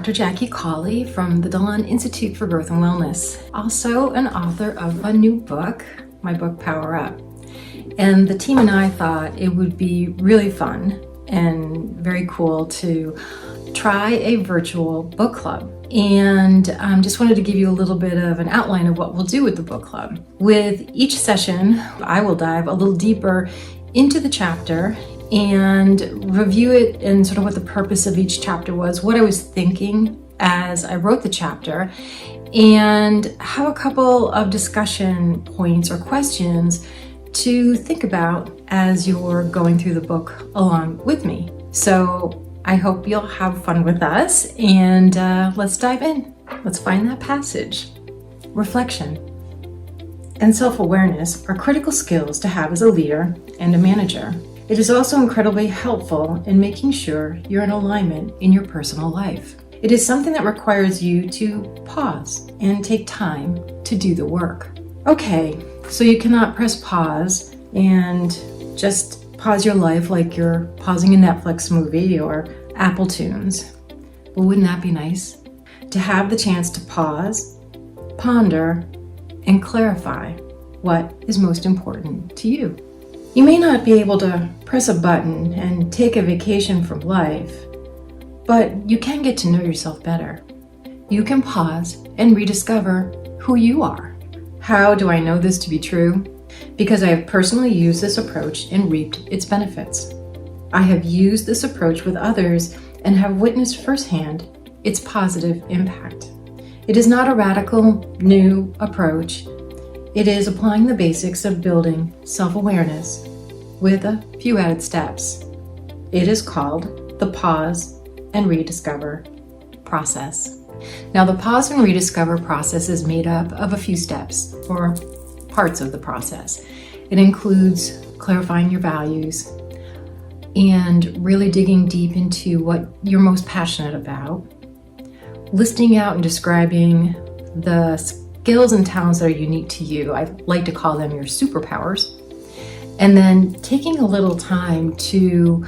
Dr. Jackie Cawley from the Delean Institute for Growth and Wellness, also an author of a new book, my book, Power Up. And the team and I thought it would be really fun and very cool to try a virtual book club. And just wanted to give you a little bit of an outline of what we'll do with the book club. With each session, I will dive a little deeper into the chapter and review it and sort of what the purpose of each chapter was, what I was thinking as I wrote the chapter, and have a couple of discussion points or questions to think about as you're going through the book along with me. So I hope you'll have fun with us, and let's dive in. Let's find that passage. Reflection and self-awareness are critical skills to have as a leader and a manager. It is also incredibly helpful in making sure you're in alignment in your personal life. It is something that requires you to pause and take time to do the work. Okay, so you cannot press pause and just pause your life like you're pausing a Netflix movie or Apple Tunes. But wouldn't that be nice? To have the chance to pause, ponder, and clarify what is most important to you. You may not be able to press a button and take a vacation from life, but you can get to know yourself better. You can pause and rediscover who you are. How do I know this to be true? Because I have personally used this approach and reaped its benefits. I have used this approach with others and have witnessed firsthand its positive impact. It is not a radical, new approach. It is applying the basics of building self-awareness with a few added steps. It is called the Pause and Rediscover process. Now, the Pause and Rediscover process is made up of a few steps or parts of the process. It includes clarifying your values and really digging deep into what you're most passionate about, listing out and describing the skills and talents that are unique to you. I like to call them your superpowers. And then taking a little time to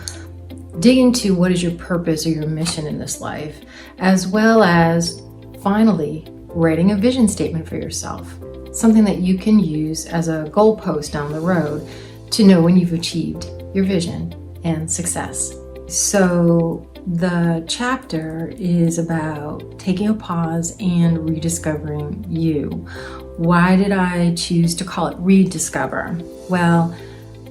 dig into what is your purpose or your mission in this life, as well as finally writing a vision statement for yourself, something that you can use as a goalpost down the road to know when you've achieved your vision and success. So the chapter is about taking a pause and rediscovering you. Why did I choose to call it Rediscover? Well,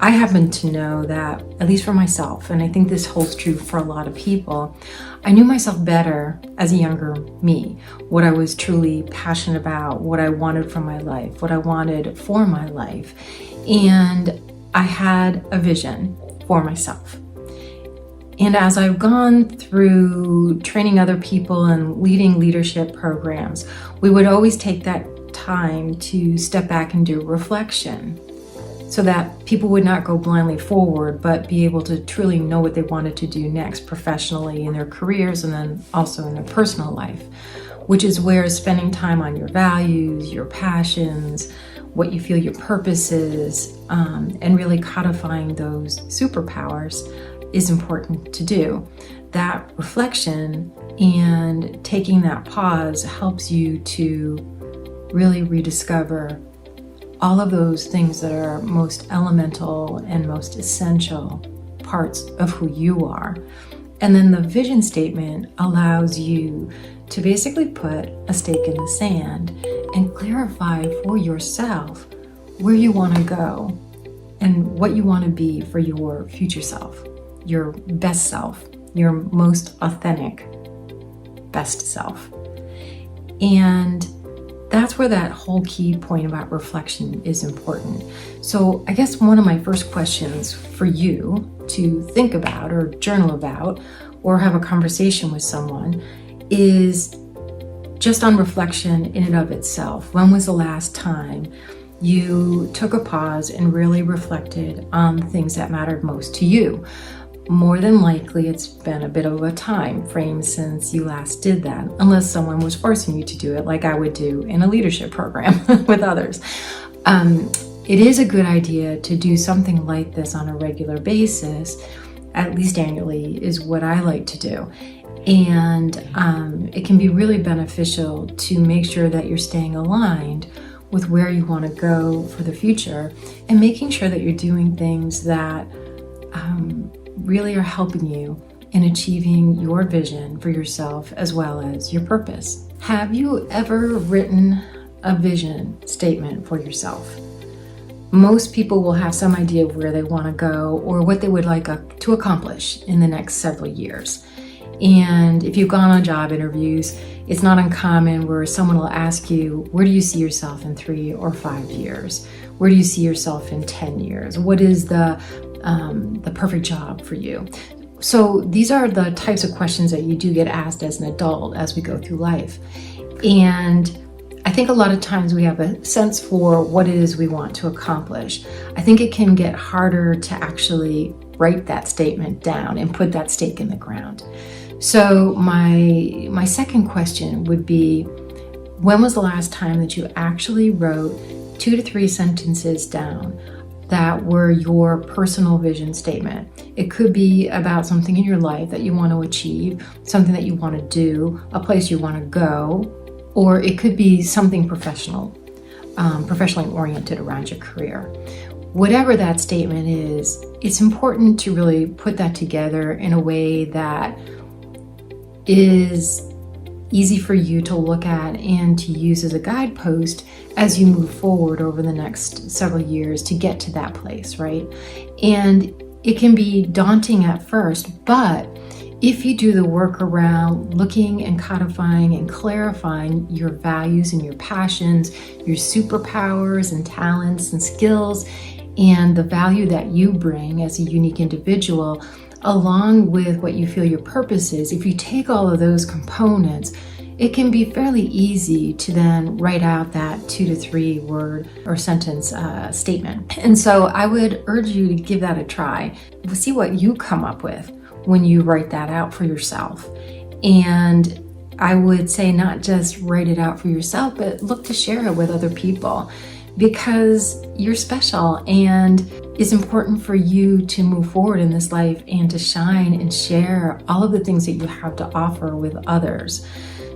I happen to know that, at least for myself, and I think this holds true for a lot of people, I knew myself better as a younger me, what I was truly passionate about, what I wanted from my life, what I wanted for my life. And I had a vision for myself. And as I've gone through training other people and leading leadership programs, we would always take that time to step back and do reflection so that people would not go blindly forward, but be able to truly know what they wanted to do next professionally in their careers and then also in their personal life, which is where spending time on your values, your passions, what you feel your purpose is, and really codifying those superpowers is important to do. That reflection and taking that pause helps you to really rediscover all of those things that are most elemental and most essential parts of who you are. And then the vision statement allows you to basically put a stake in the sand and clarify for yourself where you want to go and what you want to be for your future self, your best self, your most authentic best self. And that's where that whole key point about reflection is important. So I guess one of my first questions for you to think about or journal about or have a conversation with someone is just on reflection in and of itself. When was the last time you took a pause and really reflected on the things that mattered most to you? More than likely, it's been a bit of a time frame since you last did that, unless someone was forcing you to do it like I would do in a leadership program with others. It is a good idea to do something like this on a regular basis, at least annually, is what I like to do. And it can be really beneficial to make sure that you're staying aligned with where you want to go for the future, and making sure that you're doing things that really are helping you in achieving your vision for yourself as well as your purpose. Have you ever written a vision statement for yourself? Most people will have some idea of where they want to go or what they would like to accomplish in the next several years. And if you've gone on job interviews, it's not uncommon where someone will ask you, where do you see yourself in 3 or 5 years? Where do you see yourself in 10 years? What is the perfect job for you? So these are the types of questions that you do get asked as an adult as we go through life. And I think a lot of times we have a sense for what it is we want to accomplish. I think it can get harder to actually write that statement down and put that stake in the ground. So my second question would be, when was the last time that you actually wrote 2 to 3 sentences down that were your personal vision statement? It could be about something in your life that you want to achieve, something that you want to do, a place you want to go, or it could be something professionally oriented around your career. Whatever that statement is, it's important to really put that together in a way that is easy for you to look at and to use as a guidepost as you move forward over the next several years to get to that place, right? And it can be daunting at first, but if you do the work around looking and codifying and clarifying your values and your passions, your superpowers and talents and skills, and the value that you bring as a unique individual, along with what you feel your purpose is, if you take all of those components, it can be fairly easy to then write out that 2 to 3 word or sentence statement. And so I would urge you to give that a try. See what you come up with when you write that out for yourself. And I would say not just write it out for yourself, but look to share it with other people, because you're special and it's important for you to move forward in this life and to shine and share all of the things that you have to offer with others.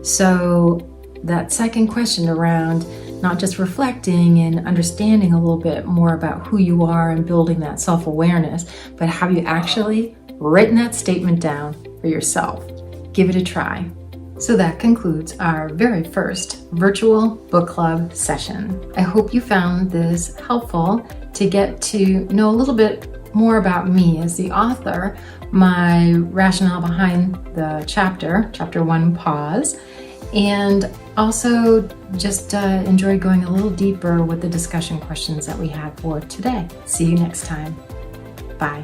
So that second question around not just reflecting and understanding a little bit more about who you are and building that self-awareness, but have you actually written that statement down for yourself? Give it a try. So that concludes our very first virtual book club session. I hope you found this helpful to get to know a little bit more about me as the author, my rationale behind the chapter 1, Pause, and also just enjoy going a little deeper with the discussion questions that we had for today. See you next time. Bye.